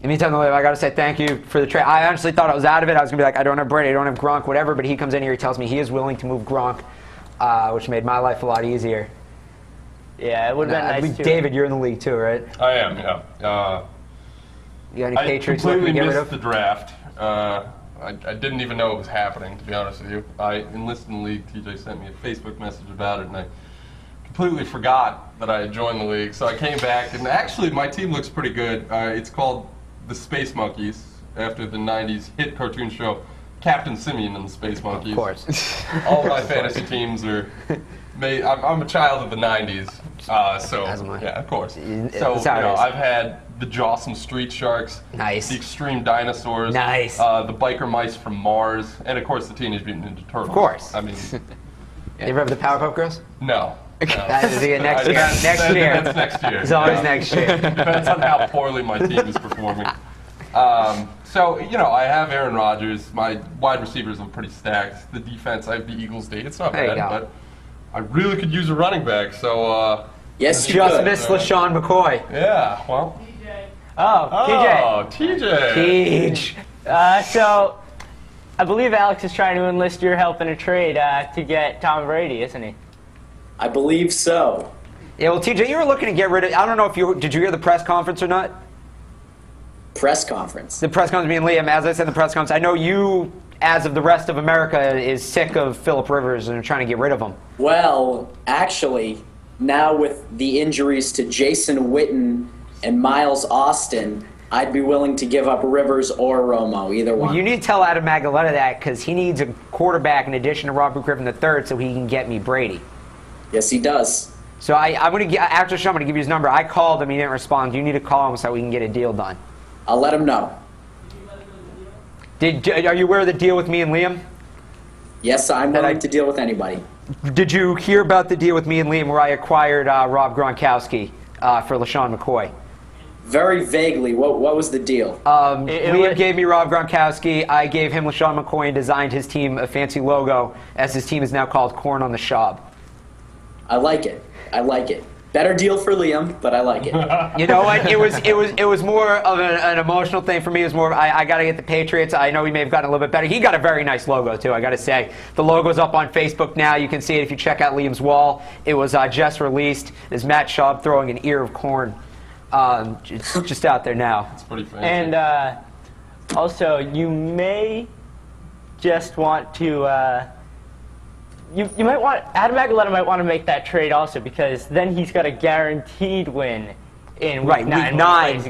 In the meantime, I got to say thank you for the trade. I honestly thought I was out of it. I was going to be like, I don't have Brady, I don't have Gronk, whatever. But he comes in here, he tells me he is willing to move Gronk, which made my life a lot easier. Yeah, it would have been nice too. David, you're in the league too, right? I am, yeah. You got any Patriots I looking to completely get rid missed of? the draft. I didn't even know it was happening, to be honest with you. I enlisted in the league. TJ sent me a Facebook message about it, and I completely forgot that I had joined the league. So I came back, and actually my team looks pretty good. It's called the Space Monkeys, after the 90s hit cartoon show Captain Simeon and the Space Monkeys. Of course. All my fantasy teams are made. I'm a child of the 90s, so yeah, of course. So I've had the Jawsome Street Sharks, nice, the Extreme Dinosaurs, nice, the Biker Mice from Mars, and of course the Teenage Mutant Ninja Turtles. Of course. I mean, you ever have the Powerpuff Girls? No. That is next year. Next year. That's next year. It's always next year. Depends on how poorly my team is performing. So, I have Aaron Rodgers. My wide receivers are pretty stacked. The defense, I have the Eagles D. It's not bad, but I really could use a running back. So, yes, you just missed LaShawn McCoy. Yeah, well. TJ. TJ. So, I believe Alex is trying to enlist your help in a trade to get Tom Brady, isn't he? I believe so. Yeah, well, TJ, you were looking to get rid of. I don't know if did you hear the press conference or not? Press conference. The press conference being Liam. As I said, the press conference. I know you, as of the rest of America, is sick of Phillip Rivers and are trying to get rid of him. Well, actually, now with the injuries to Jason Witten and Miles Austin, I'd be willing to give up Rivers or Romo, either one. Well, you need to tell Adam Magaletta that because he needs a quarterback in addition to Robert Griffin III so he can get me Brady. Yes, he does. So I'm going to get after the show. I'm going to give you his number. I called him. He didn't respond. You need to call him so we can get a deal done. I'll let him know. Are you aware of the deal with me and Liam? Yes, I'm willing to deal with anybody. Did you hear about the deal with me and Liam where I acquired Rob Gronkowski for LaShawn McCoy? Very vaguely. What was the deal? Liam gave me Rob Gronkowski. I gave him LaShawn McCoy and designed his team a fancy logo, as his team is now called Corn on the Shab. I like it. I like it. Better deal for Liam, but I like it. You know what? It was more of an emotional thing for me. It was more I got to get the Patriots. I know he may have gotten a little bit better. He got a very nice logo too. I got to say, the logo's up on Facebook now. You can see it if you check out Liam's wall. It was just released. There's Matt Schaub throwing an ear of corn. It's just out there now. It's pretty fancy. And also, you may just want to. You might want Adam Magaletta might want to make that trade also because then he's got a guaranteed win in week 9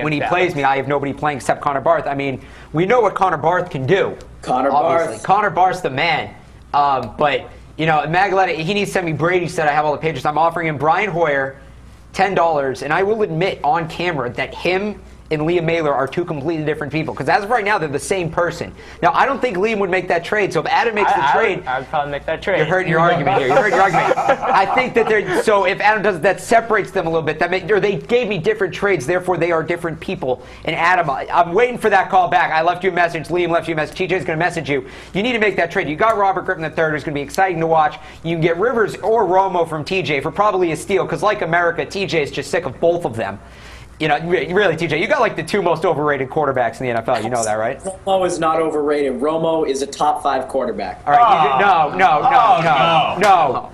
when he plays me. I have nobody playing except Connor Barth. I mean, we know what Connor Barth can do. Connor Barth's the man. But Magaletta, he needs to send me Brady. Said I have all the pages. I'm offering him Brian Hoyer, $10, and I will admit on camera that him and Liam Mailer are two completely different people. Because as of right now, they're the same person. Now, I don't think Liam would make that trade. So if Adam makes the trade, I would probably make that trade. You're hurting your argument here. You're hurting your argument. I think that they're so. If Adam does that, separates them a little bit. Or they gave me different trades. Therefore, they are different people. And Adam, I'm waiting for that call back. I left you a message. Liam left you a message. TJ's going to message you. You need to make that trade. You got Robert Griffin III, who's going to be exciting to watch. You can get Rivers or Romo from TJ for probably a steal. Because like America, TJ is just sick of both of them. Really, TJ, you got like the two most overrated quarterbacks in the NFL. You know that, right? Romo is not overrated. Romo is a top 5 quarterback. All right, no.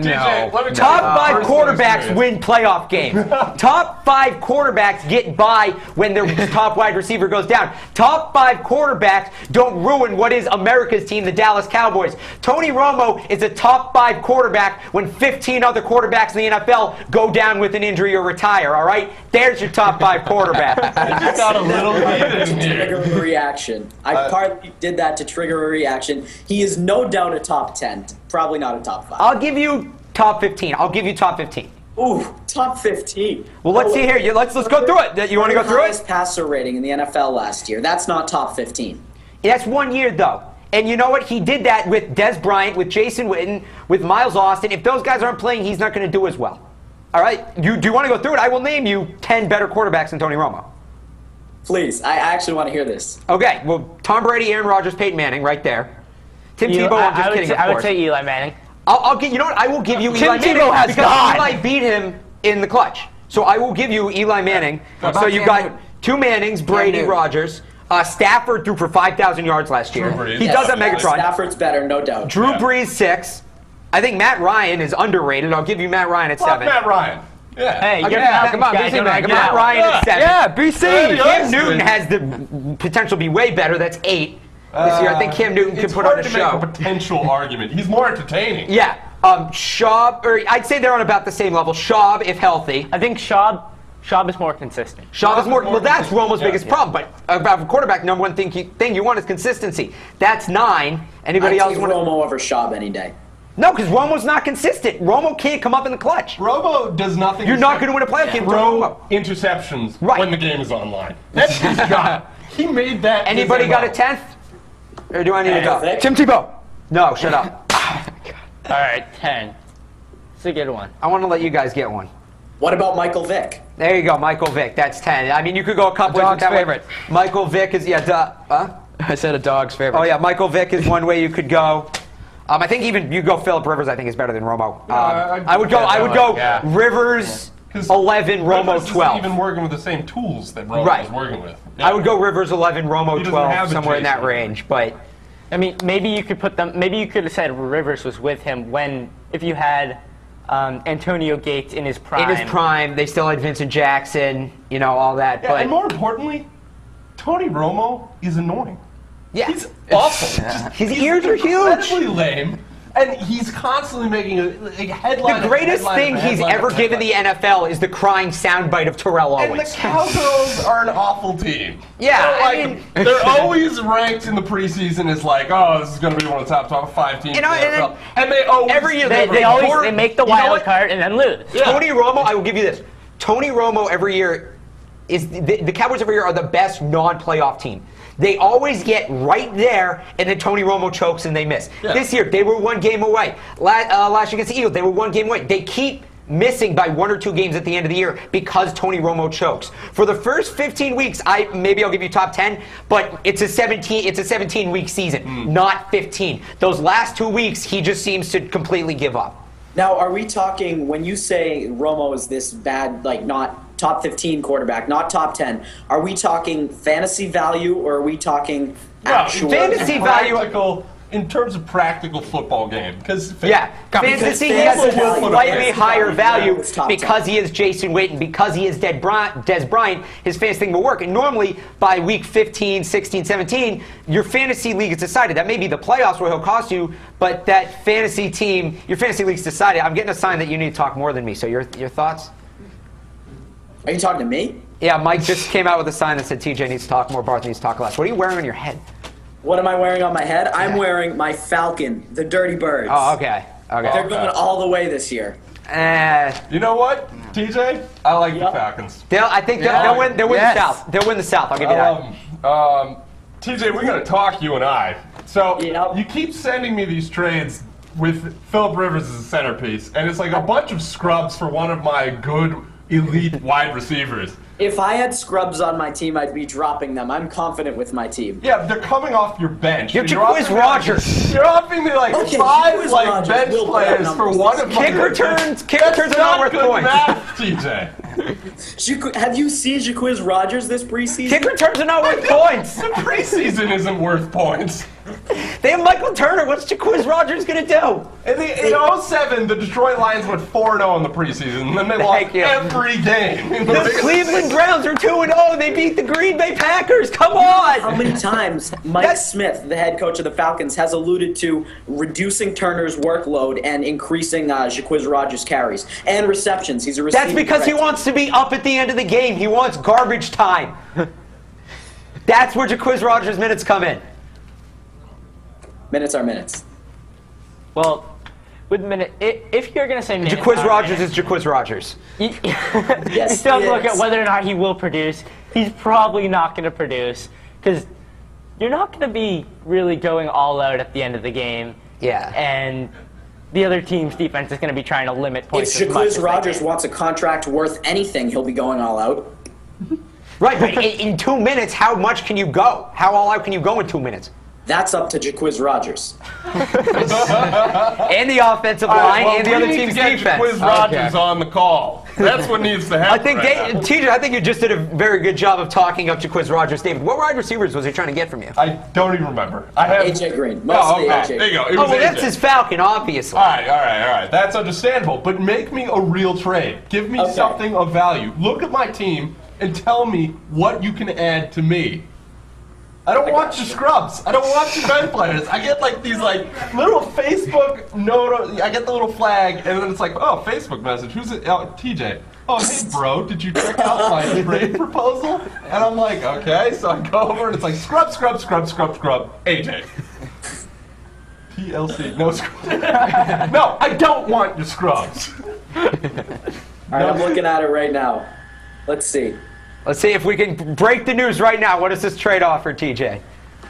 TJ, Top 5 quarterbacks win playoff games. Top 5 quarterbacks get by when their top wide receiver goes down. Top 5 quarterbacks don't ruin what is America's team, the Dallas Cowboys. Tony Romo is a top 5 quarterback when 15 other quarterbacks in the NFL go down with an injury or retire, all right? There's your top 5 quarterback. I just got a little bit in here. Trigger a reaction. I partly did that to trigger a reaction. He is no doubt a top 10. Probably not a top 5. I'll give you top 15. I'll give you top 15. Ooh, top 15. Well, let's see here. Let's go through it. You want to go through it? Highest passer rating in the NFL last year. That's not top 15. That's 1 year, though. And you know what? He did that with Des Bryant, with Jason Witten, with Miles Austin. If those guys aren't playing, he's not going to do as well. All right? Do you want to go through it? I will name you 10 better quarterbacks than Tony Romo. Please. I actually want to hear this. Okay. Well, Tom Brady, Aaron Rodgers, Peyton Manning, right there. Tim Tebow, I'm just kidding, of course. I would say Eli Manning. I'll get. You know what? I will give you Eli Manning. Tim Tebow has because gone. Eli beat him in the clutch. So I will give you Eli Manning. So you got Two Mannings, Brady, Newton. Rogers. Stafford threw for 5,000 yards last year. Drew Brees. He does have Megatron. Stafford's better, no doubt. Drew Brees 6. I think Matt Ryan is underrated. I'll give you Matt Ryan at 7. Matt Ryan. Yeah. Hey, you're Yeah, come on, guy, BC don't man, argue come on. that Matt one. Ryan at 7. Yeah, BC. Cam Newton has the potential to be way better. That's 8 this year. I think Cam Newton can It's put on a hard to make show. a potential argument. He's more entertaining. Yeah. Schaub, or I'd say they're on about the same level. Schaub, if healthy. I think Schaub is more consistent. Schaub is more. Well, that's Romo's Yeah. biggest problem. But about a quarterback, number one thing you want is consistency. That's 9. Anybody I'd else take want? Romo over Schaub any day. No, because Romo's not consistent. Romo can't come up in the clutch. Romo does nothing. You're not going to win a playoff game. Romo. Throw interceptions Right. when the game is online. That's his job. He made that. Anybody his got a MO. 10th? Or do I need to go? Vic? Tim Tebow. No, shut up. All right, 10. It's a good one. I want to let you guys get one. What about Michael Vick? There you go, Michael Vick. That's 10. I mean, you could go a couple ways with Dog's that one. favorite. Michael Vick is I said a dog's favorite. Oh yeah, Michael Vick is one way you could go. I think even you go Phillip Rivers. I think is better than Romo. I would go yeah. Rivers 'Cause 11, Romo Rivers isn't 12. even working with the same tools that Romo Right. was working with. I would go Rivers 11, Romo He doesn't 12, have a somewhere in that Jason. range. But I mean, maybe you could put them. Maybe you could have said Rivers was with him if you had Antonio Gates in his prime. in his prime, they still had Vincent Jackson. You know all that. Yeah, but and more importantly, Tony Romo is annoying. yeah, He's awful. His ears are huge. Incredibly lame, and he's constantly making a headline. The greatest thing he's ever given the NFL is the crying soundbite of Terrell And the Owens. Cowgirls are an awful team. Yeah, They're I like- mean- they're always ranked in the preseason as like, oh, this is going to be one of the top 5 teams. You know, in the and NFL. And they always every year They make the You know wild what? card and then lose. Yeah. Tony Romo, I will give you this. Tony Romo every year is the Cowboys every year are the best non-playoff team. They always get right there, and then Tony Romo chokes and they miss. Yeah. This year, they were 1 game away. Last year against the Eagles, they were 1 game away. They keep missing by 1 or 2 games at the end of the year because Tony Romo chokes. For the first 15 weeks, maybe I'll give you top 10, but it's a 17-week season, not 15. Those last 2 weeks, he just seems to completely give up. Now, are we talking, when you say Romo is this bad, like not top 15 quarterback, not top 10, are we talking fantasy value or are we talking actual? fantasy value- Practical, in terms of practical football game. Because Yeah, fantasy, he has fantasy a value- slightly fantasy higher value is top because 10. he is Jason Witten, because he is Des Bryant, his fantasy thing will work. And normally, by week 15, 16, 17, your fantasy league is decided. That may be the playoffs where he'll cost you, but that fantasy team, your fantasy league's decided. I'm getting a sign that you need to talk more than me, so your thoughts? Are you talking to me? Yeah, Mike just came out with a sign that said TJ needs to talk more, Barth needs to talk less. What are you wearing on your head? What am I wearing on my head? I'm wearing my Falcon, the Dirty Birds. Oh, okay. They're Okay. going all the way this year. you know what, TJ? I like the Yep. Falcons. I think Yeah. they'll win Yes. the South. They'll win the South, I'll give you that. TJ, we're going to talk, you and I. So Yep. you keep sending me these trades with Phillip Rivers as a centerpiece, and it's like a bunch of scrubs for one of my good elite wide receivers. If I had scrubs on my team, I'd be dropping them. I'm confident with my team. Yeah, they're coming off your bench. You're And Jaquiz offering me Rogers. You're offering me like Okay, 5 Jaquiz like Rogers bench will put up players for numbers. one of my Kick returns That's are not worth good points. math, TJ. Have you seen Jaquiz Rogers this preseason? Kick returns are not worth points. The preseason isn't worth points. They have Michael Turner. What's Jaquiz Rogers going to do? In 07, the Detroit Lions went 4-0 in the preseason, and then they lost Thank you. every game. In The regular Cleveland Browns are 2-0. They beat the Green Bay Packers. Come How on. many times Mike That's- Smith, the head coach of the Falcons, has alluded to reducing Turner's workload and increasing Jaquiz Rogers' carries and receptions? He's a receiver. That's because he threat. wants to be up at the end of the game. He wants garbage time. That's where Jaquiz Rogers' minutes come in. Minutes are minutes. Well, with minute, if you're going to say minutes, Jaquiz are Rogers minutes, is Jaquiz Rogers. you Yes, still have he to look is. at whether or not he will produce. He's probably not going to produce because you're not going to be really going all out at the end of the game. Yeah. And the other team's defense is going to be trying to limit If points as much as Jaquiz they Rogers can. wants a contract worth anything, he'll be going all out. Right, but in 2 minutes, how much can you go? How all out can you go in 2 minutes? That's up to Jaquiz Rogers. And the offensive line and the other team's defense. Jaquiz Rogers on the call. That's what needs to happen. I think, TJ, I think you just did a very good job of talking up Jaquiz Rogers. David, what wide receivers was he trying to get from you? I don't even remember. I have AJ Green. Mostly AJ. There you go. It Oh, was well, AJ. that's his Falcon, obviously. All right. That's understandable. But make me a real trade. Give me something of value. Look at my team and tell me what you can add to me. I don't want your scrubs. I don't want your bench players. I get like these like little Facebook note. I get the little flag, and then it's like, oh, Facebook message. Who's it? Oh, TJ. Oh, hey, bro. Did you check out my trade proposal? And I'm like, okay. So I go over, and it's like scrub. AJ. TLC. No scrubs. No, I don't want your scrubs. All right, I'm looking at it right now. Let's see. Let's see if we can break the news right now. What does this trade offer, TJ?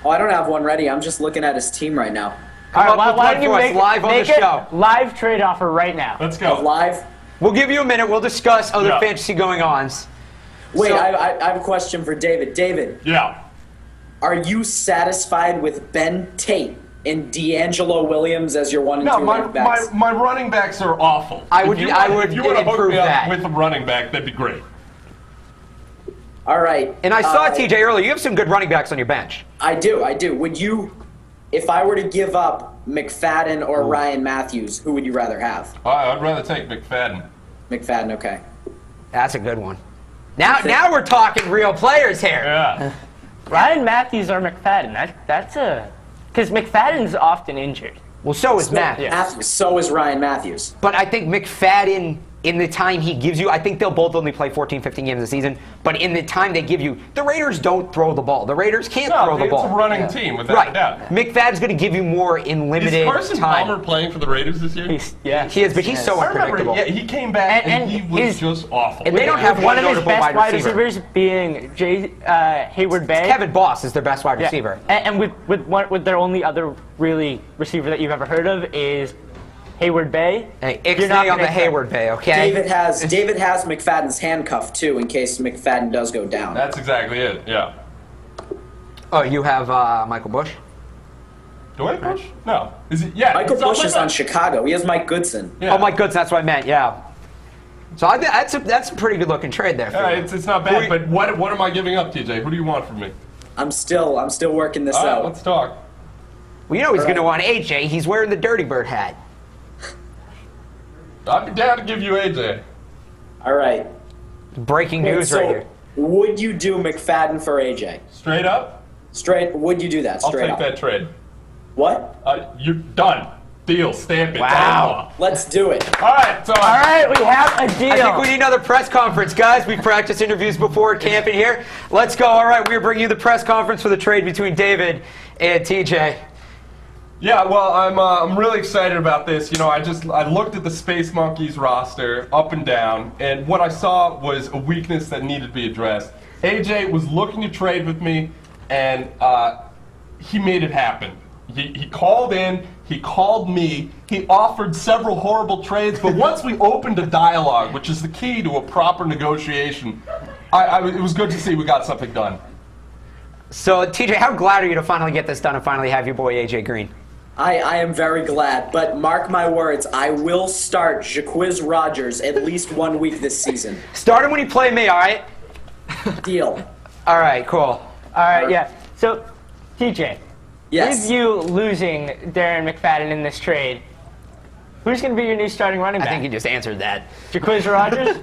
Oh, I don't have one ready. I'm just looking at his team right now. Come up with why one don't you for us make, live on the make it show. live trade offer right now? Let's go. Live. We'll give you a minute. We'll discuss other Yeah. fantasy going-ons. Wait, So- I have a question for David. David, Yeah. are you satisfied with Ben Tate and D'Angelo Williams as your 1 and 2 No, running backs? my running backs are awful. I would If you want to hook improve me up that. with a running back, that'd be great. All right. And I saw TJ earlier. You have some good running backs on your bench. I do. Would you, if I were to give up McFadden or Ryan Matthews, who would you rather have? I'd rather take McFadden. McFadden, okay. That's a good one. Now we're talking real players here. Yeah. Ryan Matthews or McFadden? That's a... Because McFadden's often injured. Well, so is Matt. So is Ryan Matthews. But I think McFadden, in the time he gives you, I think they'll both only play 14, 15 games a season, but in the time they give you, the Raiders don't throw the ball. The Raiders can't throw the ball. It's a running team, without Right. a doubt. McFadden's going to give you more in limited Is Carson time. Palmer playing for the Raiders this year? Yeah. He is, but he's so I remember, unpredictable. yeah, he came back and he was just awful. and they don't have one of his notable best wide receiver. receivers being Hayward Bay. Kevin Boss is their best wide Yeah. receiver. And with their only other really receiver that you've ever heard of is Hayward Bay. Hey, You're not Ixnay on gonna the expect- Hayward Bay, okay? David has McFadden's handcuff too, in case McFadden does go down. That's exactly it, yeah. Oh, you have Michael Bush? Do I have Bush? No. Is it? Yeah. Michael it's Bush is like on that. Chicago. He has Mike Goodson. Yeah. Oh, Mike Goods, that's what I meant, yeah. So I think that's a pretty good looking trade there for Yeah, you. it's not bad, but what am I giving up, TJ? Who do you want from me? I'm still working this All right, out. let's talk. Well, you know he's All going to right. want AJ. He's wearing the Dirty Bird hat. I'd be down to give you AJ. All right. Breaking news So, right here. would you do McFadden for AJ? Straight up, Would you do that I'll straight take up? that trade. What? You're done. Deal. Stamp it. Wow. Let's do it. All right. So All right, we have a deal. I think we need another press conference, guys. We practiced interviews before camping here. Let's go. All right, we're bringing you the press conference for the trade between David and TJ. Yeah, well, I'm really excited about this. You know, I looked at the Space Monkeys roster up and down, and what I saw was a weakness that needed to be addressed. AJ was looking to trade with me, and he made it happen. He called in, he called me, he offered several horrible trades, but once we opened a dialogue, which is the key to a proper negotiation, it was good to see we got something done. So, TJ, how glad are you to finally get this done and finally have your boy AJ Green? I am very glad, but mark my words, I will start Jaquiz Rogers at least 1 week this season. Start him when you play me, all right? Deal. All right, cool. All right, yeah. So, TJ, Yes. with you losing Darren McFadden in this trade, who's going to be your new starting running I back? think you just answered that. Jaquiz Rogers?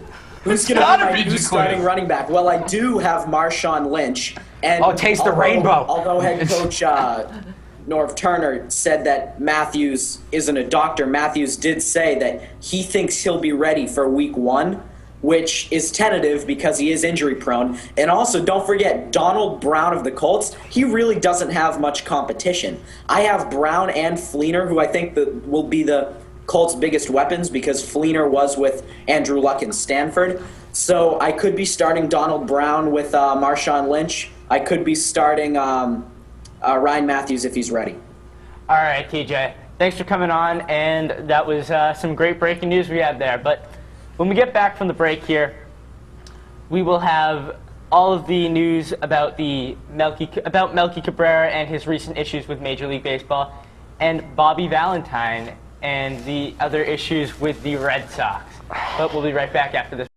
Who's going gotta to be be my new Jaquiz. starting running back? Well, I do have Marshawn Lynch. And Oh, taste the rainbow. Although head coach Norv Turner said that Matthews isn't a doctor, Matthews did say that he thinks he'll be ready for week 1, which is tentative because he is injury prone. And also, don't forget, Donald Brown of the Colts, he really doesn't have much competition. I have Brown and Fleener, who I think will be the Colts' biggest weapons because Fleener was with Andrew Luck in Stanford. So I could be starting Donald Brown with Marshawn Lynch. I could be starting Ryan Matthews if he's ready. All right, TJ. Thanks for coming on, and that was some great breaking news we had there. But when we get back from the break here, we will have all of the news about Melky Cabrera and his recent issues with Major League Baseball, and Bobby Valentine and the other issues with the Red Sox. But we'll be right back after this.